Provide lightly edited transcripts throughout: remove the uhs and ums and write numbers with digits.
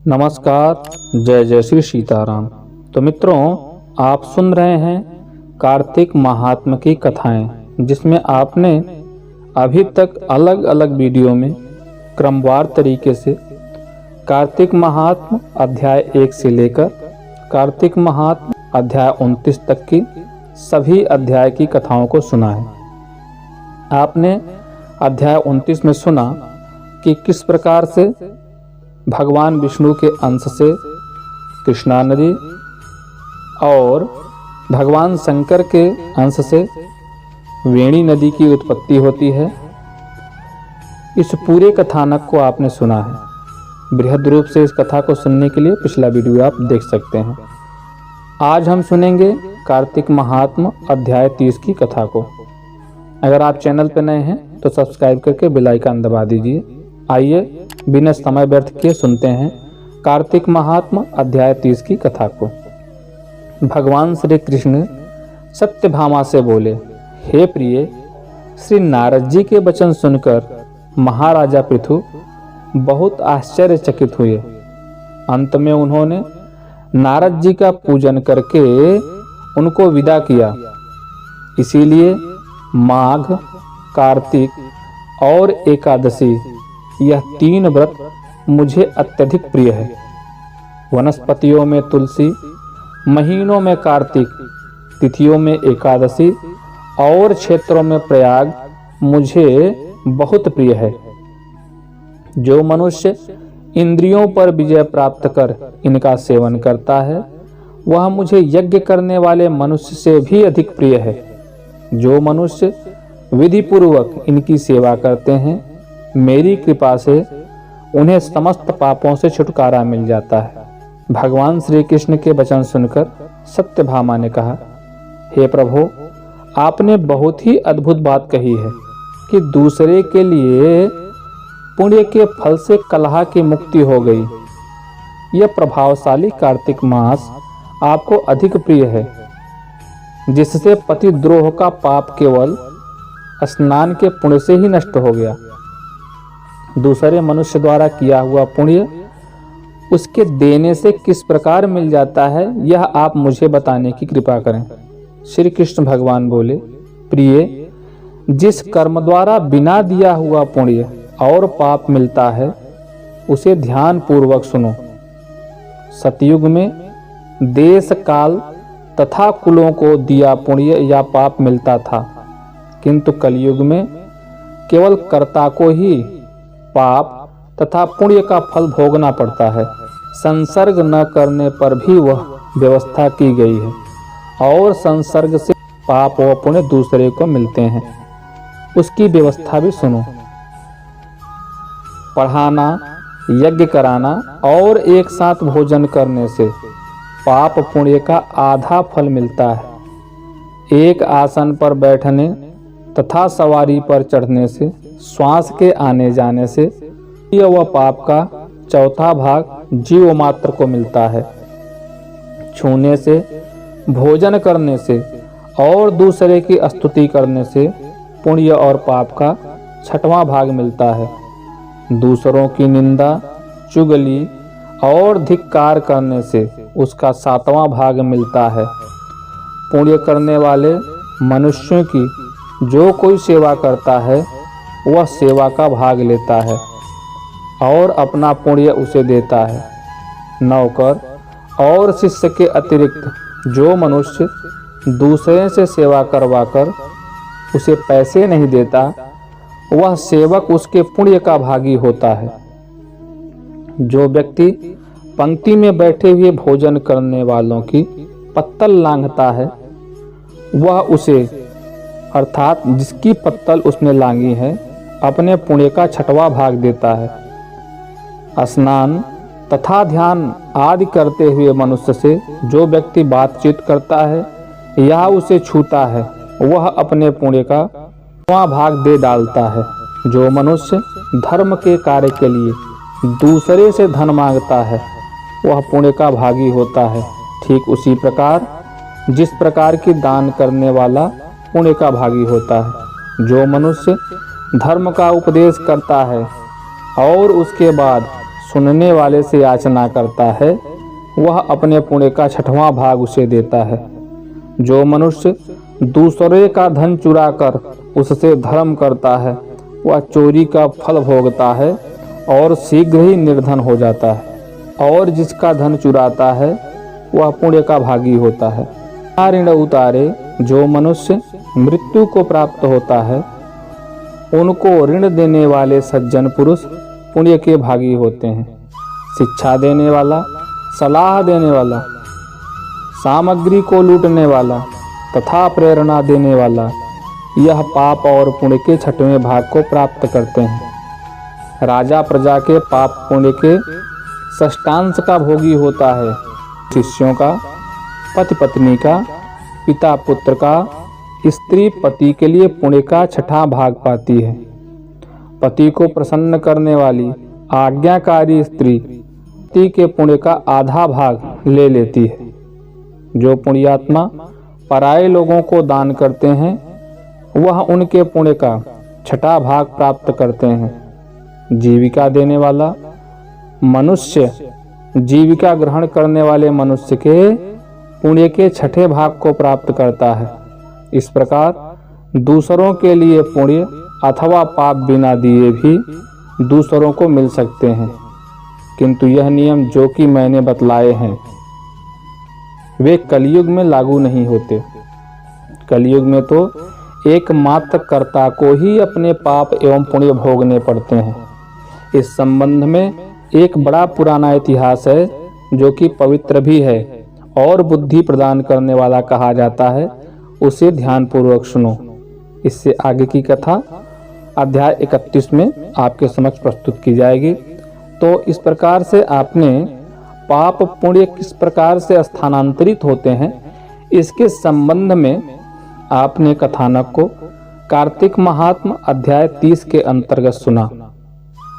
नमस्कार, जय जय श्री सीताराम। तो मित्रों, आप सुन रहे हैं कार्तिक महात्म की कथाएं, जिसमें आपने अभी तक अलग अलग वीडियो में क्रमवार तरीके से कार्तिक महात्म अध्याय 1 से लेकर कार्तिक महात्म अध्याय 29 तक की सभी अध्याय की कथाओं को सुना है। आपने अध्याय 29 में सुना कि किस प्रकार से भगवान विष्णु के अंश से कृष्णा नदी और भगवान शंकर के अंश से वेणी नदी की उत्पत्ति होती है। इस पूरे कथानक को आपने सुना है। बृहद रूप से इस कथा को सुनने के लिए पिछला वीडियो आप देख सकते हैं। आज हम सुनेंगे कार्तिक महात्म अध्याय 30 की कथा को। अगर आप चैनल पर नए हैं तो सब्सक्राइब करके बेल आइकन दबा दीजिए। आइए बिना समय व्यर्थ किए सुनते हैं कार्तिक महात्म अध्याय 30 की कथा को। भगवान श्री कृष्ण सत्यभामा से बोले, हे प्रिय, श्री नारद जी के वचन सुनकर महाराजा पृथु बहुत आश्चर्यचकित हुए। अंत में उन्होंने नारद जी का पूजन करके उनको विदा किया। इसीलिए माघ, कार्तिक और एकादशी, यह 3 व्रत मुझे अत्यधिक प्रिय है। वनस्पतियों में तुलसी, महीनों में कार्तिक, तिथियों में एकादशी और क्षेत्रों में प्रयाग मुझे बहुत प्रिय है। जो मनुष्य इंद्रियों पर विजय प्राप्त कर इनका सेवन करता है, वह मुझे यज्ञ करने वाले मनुष्य से भी अधिक प्रिय है। जो मनुष्य विधि पूर्वक इनकी सेवा करते हैं, मेरी कृपा से उन्हें समस्त पापों से छुटकारा मिल जाता है। भगवान श्री कृष्ण के वचन सुनकर सत्यभामा ने कहा, हे प्रभु, आपने बहुत ही अद्भुत बात कही है कि दूसरे के लिए पुण्य के फल से कलह की मुक्ति हो गई। यह प्रभावशाली कार्तिक मास आपको अधिक प्रिय है, जिससे पतिद्रोह का पाप केवल स्नान के पुण्य से ही नष्ट हो गया। दूसरे मनुष्य द्वारा किया हुआ पुण्य उसके देने से किस प्रकार मिल जाता है, यह आप मुझे बताने की कृपा करें। श्री कृष्ण भगवान बोले, प्रिय, जिस कर्म द्वारा बिना दिया हुआ पुण्य और पाप मिलता है, उसे ध्यान पूर्वक सुनो। सतयुग में देश, काल तथा कुलों को दिया पुण्य या पाप मिलता था, किंतु कलयुग में केवल कर्ता को ही पाप तथा पुण्य का फल भोगना पड़ता है। संसर्ग न करने पर भी वह व्यवस्था की गई है, और संसर्ग से पाप व पुण्य दूसरे को मिलते हैं। उसकी व्यवस्था भी सुनो। पढ़ाना, यज्ञ कराना और एक साथ भोजन करने से पाप पुण्य का आधा फल मिलता है। एक आसन पर बैठने तथा सवारी पर चढ़ने से, श्वास के आने जाने से यह पाप का 1/4 भाग जीव मात्र को मिलता है। छूने से, भोजन करने से और दूसरे की स्तुति करने से पुण्य और पाप का 6वां भाग मिलता है। दूसरों की निंदा, चुगली और धिक्कार करने से उसका 7वां भाग मिलता है। पुण्य करने वाले मनुष्यों की जो कोई सेवा करता है, वह सेवा का भाग लेता है और अपना पुण्य उसे देता है। नौकर और शिष्य के अतिरिक्त जो मनुष्य दूसरे से सेवा करवाकर उसे पैसे नहीं देता, वह सेवक उसके पुण्य का भागी होता है। जो व्यक्ति पंक्ति में बैठे हुए भोजन करने वालों की पत्तल लांघता है, वह उसे, अर्थात जिसकी पत्तल उसने लांगी है, अपने पुण्य का 6वां भाग देता है। स्नान तथा ध्यान आदि करते हुए मनुष्य से जो व्यक्ति बातचीत करता है या उसे छूता है, वह अपने पुण्य का 6वां भाग दे डालता है। जो मनुष्य धर्म के कार्य के लिए दूसरे से धन मांगता है, वह पुण्य का भागी होता है। ठीक उसी प्रकार जिस प्रकार की दान करने वाला पुण्य का भागी होता है। जो मनुष्य धर्म का उपदेश करता है और उसके बाद सुनने वाले से याचना करता है वह अपने पुण्य का 6वां भाग उसे देता है। जो मनुष्य दूसरे का धन चुराकर उससे धर्म करता है वह चोरी का फल भोगता है और शीघ्र ही निर्धन हो जाता है। और जिसका धन चुराता है वह पुण्य का भागी होता है। ऋण उतारे जो मनुष्य मृत्यु को प्राप्त होता है उनको ऋण देने वाले सज्जन पुरुष पुण्य के भागी होते हैं। शिक्षा देने वाला, सलाह देने वाला, सामग्री को लूटने वाला तथा प्रेरणा देने वाला यह पाप और पुण्य के 6वें भाग को प्राप्त करते हैं। राजा प्रजा के पाप पुण्य के षष्ठांश का भोगी होता है। शिष्यों का, पति पत्नी का, पिता पुत्र का, स्त्री पति के लिए पुण्य का 6वां भाग पाती है। पति को प्रसन्न करने वाली आज्ञाकारी स्त्री पति के पुण्य का आधा भाग ले लेती है। जो पुण्यात्मा पराये लोगों को दान करते हैं वह उनके पुण्य का 6वां भाग प्राप्त करते हैं। जीविका देने वाला मनुष्य जीविका ग्रहण करने वाले मनुष्य के पुण्य के 6ठे भाग को प्राप्त करता है। इस प्रकार दूसरों के लिए पुण्य अथवा पाप बिना दिए भी दूसरों को मिल सकते हैं, किंतु यह नियम जो कि मैंने बतलाए हैं वे कलयुग में लागू नहीं होते। कलयुग में तो एकमात्र कर्ता को ही अपने पाप एवं पुण्य भोगने पड़ते हैं। इस संबंध में एक बड़ा पुराना इतिहास है जो कि पवित्र भी है और बुद्धि प्रदान करने वाला कहा जाता है। उसे ध्यानपूर्वक सुनो। इससे आगे की कथा अध्याय 31 में आपके समक्ष प्रस्तुत की जाएगी। तो इस प्रकार से आपने पाप पुण्य किस प्रकार से स्थानांतरित होते हैं इसके संबंध में आपने कथानक को कार्तिक महात्म अध्याय 30 के अंतर्गत सुना।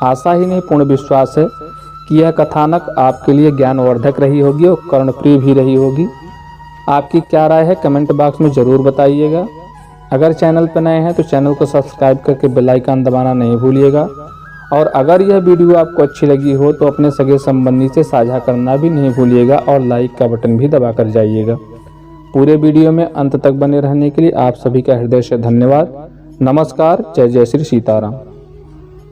आशा ही नहीं पूर्ण विश्वास है कि यह कथानक आपके लिए ज्ञानवर्धक रही होगी और कर्णप्रिय भी रही होगी। आपकी क्या राय है कमेंट बॉक्स में ज़रूर बताइएगा। अगर चैनल पर नए हैं तो चैनल को सब्सक्राइब करके बेल आइकन दबाना नहीं भूलिएगा। और अगर यह वीडियो आपको अच्छी लगी हो तो अपने सगे संबंधी से साझा करना भी नहीं भूलिएगा और लाइक का बटन भी दबा कर जाइएगा। पूरे वीडियो में अंत तक बने रहने के लिए आप सभी का हृदय से धन्यवाद। नमस्कार। जय जय श्री सीताराम।